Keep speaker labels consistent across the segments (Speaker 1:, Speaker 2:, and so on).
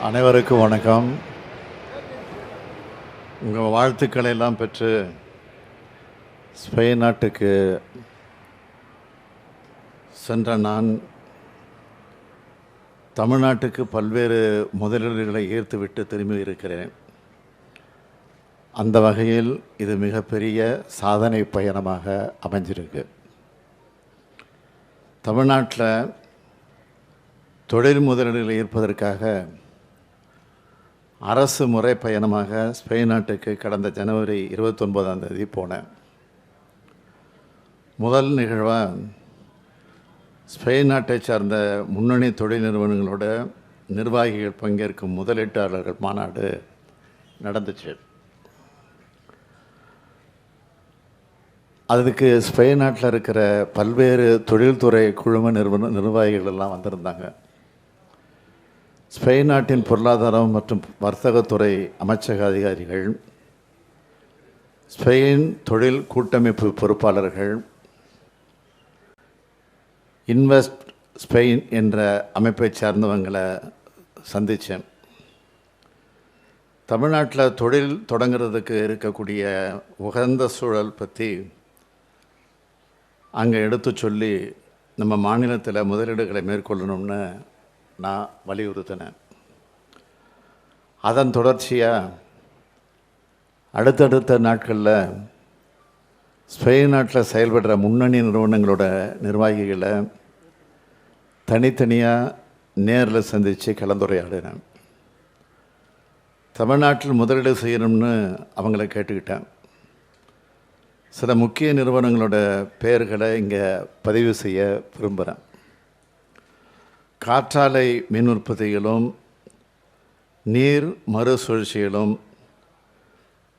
Speaker 1: அனைவருக்கும் வணக்கம். உங்கள் வாழ்த்துக்களை எல்லாம் பெற்று ஸ்பெயின் நாட்டுக்கு சென்ற நான் தமிழ்நாட்டுக்கு பல்வேறு முதலீடுகளை ஈர்த்துவிட்டு திரும்பி இருக்கிறேன். அந்த வகையில் இது மிகப்பெரிய சாதனை பயணமாக அமைஞ்சிருக்கு. தமிழ்நாட்டில் தொழில் முதலீடுகளை ஈர்ப்பதற்காக அரசு முறை பயணமாக ஸ்பெயின் நாட்டுக்கு கடந்த ஜனவரி 29 போனேன். முதல் நிகழ்வாக ஸ்பெயின் நாட்டை சார்ந்த முன்னணி தொழில் நிறுவனங்களோட நிர்வாகிகள் பங்கேற்கும் முதலீட்டாளர்கள் மாநாடு நடந்துச்சு. அதுக்கு ஸ்பெயின் நாட்டில் இருக்கிற பல்வேறு தொழில்துறை குழும நிர்வாகிகள் எல்லாம் வந்திருந்தாங்க. ஸ்பெயின் நாட்டின் பொருளாதாரம் மற்றும் வர்த்தகத்துறை அமைச்சக அதிகாரிகள், ஸ்பெயின் தொழில் கூட்டமைப்பு பொறுப்பாளர்கள், இன்வெஸ்ட் ஸ்பெயின் என்ற அமைப்பை சார்ந்தவங்களை சந்தித்தேன். தமிழ்நாட்டில் தொழில் தொடங்கிறதுக்கு இருக்கக்கூடிய உகந்த சூழல் பற்றி அங்கே எடுத்து சொல்லி நம்ம மாநிலத்தில் முதலீடுகளை மேற்கொள்ளணும்னு நான் வலியுறுத்தினேன். அதன் தொடர்ச்சியாக அடுத்தடுத்த நாட்களில் ஸ்பெயின் நாட்டில் செயல்படுற முன்னணி நிறுவனங்களோட நிர்வாகிகளை தனித்தனியாக நேரில் சந்தித்து கலந்துரையாடினேன். தமிழ்நாட்டில் முதலீடு செய்யணும்னு அவங்கள கேட்டுக்கிட்டேன். சில முக்கிய நிறுவனங்களோட பெயர்களை இங்கே பதிவு செய்ய விரும்புகிறேன். காற்றாலை மின் உற்பத்திகளும் நீர் மறுசுழற்சிகளும்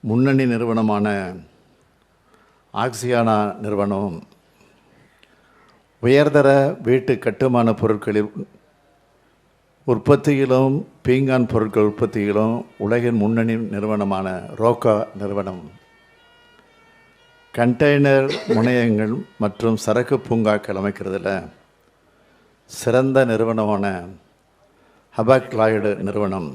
Speaker 1: முன்னணி நிறுவனமான ஆக்சியானா நிறுவனம், உயர்தர வீட்டு கட்டுமான பொருட்களில் உற்பத்தியிலும் பீங்கான் பொருட்கள் உற்பத்தியிலும் உலகின் முன்னணி நிறுவனமான ரோக்கா நிறுவனம், கண்டெய்னர் முனையங்கள் மற்றும் சரக்கு பூங்காக்கள் அமைக்கிறதுல சிறந்த நிறுவனமான ஹபாக்லாய்டு நிறுவனம்,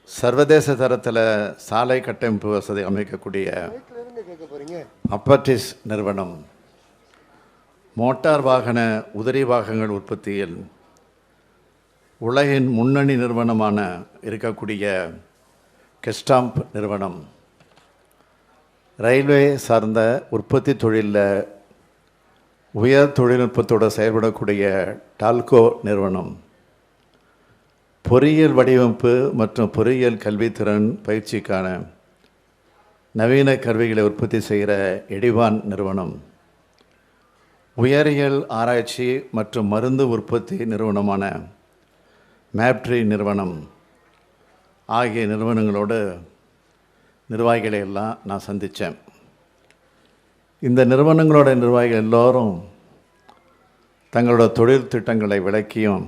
Speaker 1: சர்வதேச தரத்தில் சாலை கட்டமைப்பு வசதி அமைக்கக்கூடிய அப்பர்டிஸ் நிறுவனம், மோட்டார் வாகன உதிரி பாகங்கள் உற்பத்தியில் உலகின் முன்னணி நிறுவனமான இருக்கக்கூடிய கெஸ்டாம்ப் நிறுவனம், ரயில்வே சார்ந்த உற்பத்தி தொழிலில் உயர் தொழில்நுட்பத்தோடு செயல்படக்கூடிய டால்கோ நிறுவனம், பொறியியல் வடிவமைப்பு மற்றும் பொறியியல் கல்வித்திறன் பயிற்சிக்கான நவீன கருவிகளை உற்பத்தி செய்கிற எடிவான் நிறுவனம், உயரியல் ஆராய்ச்சி மற்றும் மருந்து உற்பத்தி நிறுவனமான மேப்ட்ரி நிறுவனம் ஆகிய நிறுவனங்களோடு நிர்வாகிகளை எல்லாம் நான் சந்தித்தேன். இந்த நிறுவனங்களோட நிர்வாகிகள் எல்லோரும் தங்களோட தொழில் திட்டங்களை விளக்கியும்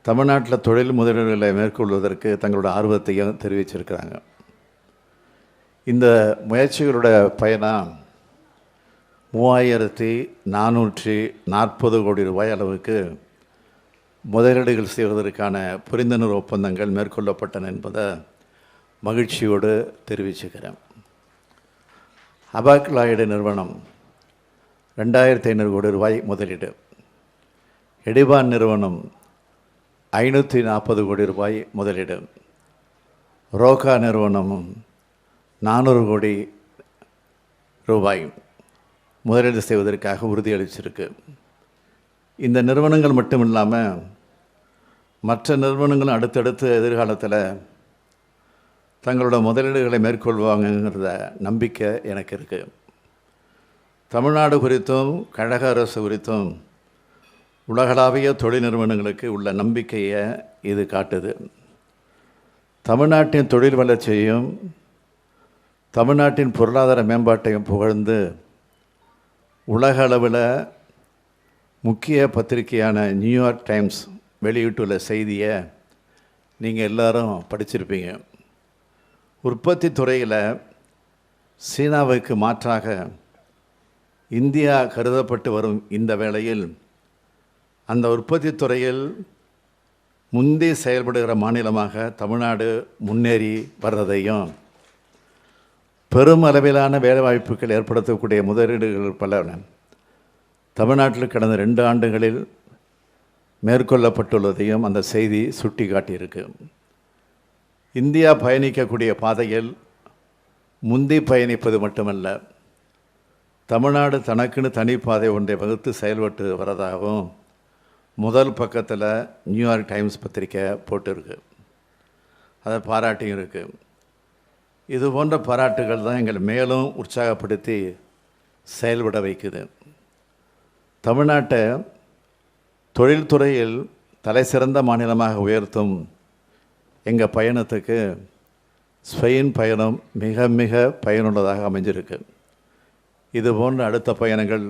Speaker 1: தமிழ்நாட்டில் தொழில் முதலீடுகளை மேற்கொள்வதற்கு தங்களோட ஆர்வத்தையும் தெரிவிச்சிருக்கிறாங்க. இந்த முயற்சிகளோட பயணம் 3440 கோடி ரூபாய் அளவுக்கு முதலீடுகள் செய்வதற்கான புரிந்துணர்வு ஒப்பந்தங்கள் மேற்கொள்ளப்பட்டன என்பதை மகிழ்ச்சியோடு தெரிவிச்சுக்கிறேன். ஹபாக்லாய்டு நிறுவனம் 2500 கோடி ரூபாய் முதலீடு, எடிவான் நிறுவனம் 540 கோடி ரூபாய் முதலீடு, ரோக்கா நிறுவனமும் 400 கோடி ரூபாய் முதலீடு செய்வதற்காக உறுதியளிச்சிருக்கு. இந்த நிறுவனங்கள் மட்டும் இல்லாமல் மற்ற நிறுவனங்களும் அடுத்தடுத்து எதிர்காலத்தில் தங்களோட முதலீடுகளை மேற்கொள்வாங்கங்கிறத நம்பிக்கை எனக்கு இருக்குது. தமிழ்நாடு குறித்தும் கழக அரசு குறித்தும் உலகளாவிய தொழில் நிறுவனங்களுக்கு உள்ள நம்பிக்கையை இது காட்டுது. தமிழ்நாட்டின் தொழில் வளர்ச்சியையும் தமிழ்நாட்டின் பொருளாதார மேம்பாட்டையும் புகழ்ந்து உலக அளவில் முக்கிய பத்திரிகையான நியூயார்க் டைம்ஸ் வெளியிட்டுள்ள செய்தியை நீங்கள் எல்லாரும் படிச்சிருப்பீங்க. உற்பத்தி துறையில் சீனாவுக்கு மாற்றாக இந்தியா கருதப்பட்டு வரும் இந்த வேளையில் அந்த உற்பத்தி துறையில் முந்தி செயல்படுகிற மாநிலமாக தமிழ்நாடு முன்னேறி வர்றதையும் பெரும் அளவிலான வேலைவாய்ப்புகள் ஏற்படுத்தக்கூடிய முதலீடுகள் பல தமிழ்நாட்டில் கடந்த 2 ஆண்டுகளில் மேற்கொள்ளப்பட்டுள்ளதையும் அந்த செய்தி சுட்டி காட்டியிருக்கு. இந்தியா பயணிக்கக்கூடிய பாதையில் முந்தி பயணிப்பது மட்டுமல்ல, தமிழ்நாடு தனக்குன்னு தனிப்பாதை ஒன்றை வகுத்து செயல்பட்டு வரதாகவும் முதல் பக்கத்தில் நியூயார்க் டைம்ஸ் பத்திரிக்கை போட்டிருக்கு. அதை பாராட்டியும் இருக்குது. இது போன்ற பாராட்டுகள் தான் எங்களை மேலும் உற்சாகப்படுத்தி செயல்பட வைக்குது. தமிழ்நாட்டை தொழில்துறையில் தலை சிறந்த மாநிலமாக உயர்த்தும் எங்கள் பயணத்துக்கு ஸ்பெயின் பயணம் மிக மிக பயனுள்ளதாக அமைஞ்சிருக்கு. இது போன்ற அடுத்த பயணங்கள்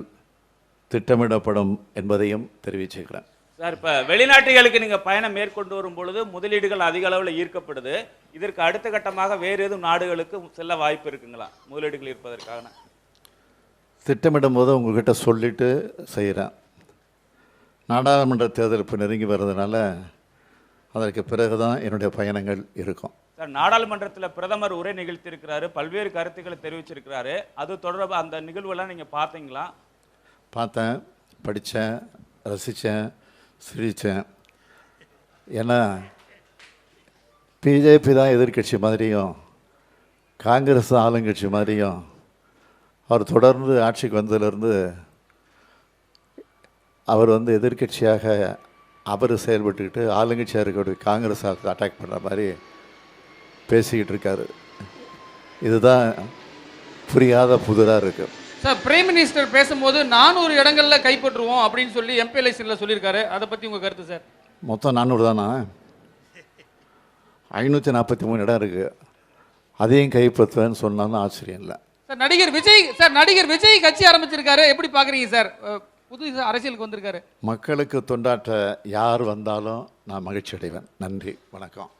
Speaker 1: திட்டமிடப்படும் என்பதையும் தெரிவிச்சுக்கிறேன்.
Speaker 2: சார், இப்போ வெளிநாட்டுகளுக்கு நீங்கள் பயணம் மேற்கொண்டு வரும் பொழுது முதலீடுகள் அதிக அளவில் ஈர்க்கப்படுது. இதற்கு அடுத்த கட்டமாக வேறு எதுவும் நாடுகளுக்கு செல்ல வாய்ப்பு இருக்குங்களா முதலீடுகள் இருப்பதற்காக?
Speaker 1: திட்டமிடும் போது உங்கள்கிட்ட சொல்லிட்டு செய்கிறேன். நாடாளுமன்ற தேர்தல் இப்போ நெருங்கி வர்றதுனால அதற்கு பிறகு தான் என்னுடைய பயணங்கள் இருக்கும்.
Speaker 2: சார், நாடாளுமன்றத்தில் பிரதமர் உரை நிகழ்த்தியிருக்கிறாரு, பல்வேறு கருத்துக்களை தெரிவிச்சிருக்கிறாரு. அது தொடர்பாக அந்த நிகழ்வெல்லாம் நீங்கள் பார்த்தீங்களா?
Speaker 1: பார்த்தேன், படித்தேன், ரசித்தேன், சிரித்தேன். ஏன்னா பிஜேபி தான் எதிர்கட்சி மாதிரியும் காங்கிரஸ் தான் ஆளுங்கட்சி மாதிரியும் அவர் தொடர்ந்து ஆட்சிக்கு வந்ததுலேருந்து அவர் எதிர்கட்சியாக அவர் செயல்பட்டுக்கிட்டு ஆளுங்கட்சியாக இருக்கக்கூடிய காங்கிரஸ் அட்டாக் பண்ணுற மாதிரி பேசிக்கிட்டு இருக்காரு. இதுதான் புரியாத புதிராக இருக்குது.
Speaker 3: சார், பிரைம் மினிஸ்டர் பேசும்போது 400 இடங்களில் கைப்பற்றுவோம் அப்படின்னு சொல்லி எம்பி எலெக்ஷனில் சொல்லியிருக்காரு. அதை பற்றி உங்கள் கருத்து சார்?
Speaker 1: மொத்தம் 400 தானா? 543 இடம் இருக்குது. அதையும் கைப்பற்றுவேன்னு சொன்னாலும் ஆச்சரியம் இல்லை.
Speaker 3: சார், நடிகர் விஜய் கட்சி ஆரம்பிச்சிருக்காரு, எப்படி பார்க்குறீங்க சார்? புது அரசியலுக்கு வந்திருக்காரு.
Speaker 1: மக்களுக்கு தொண்டாற்ற யார் வந்தாலும் நான் மகிழ்ச்சி அடைவேன். நன்றி, வணக்கம்.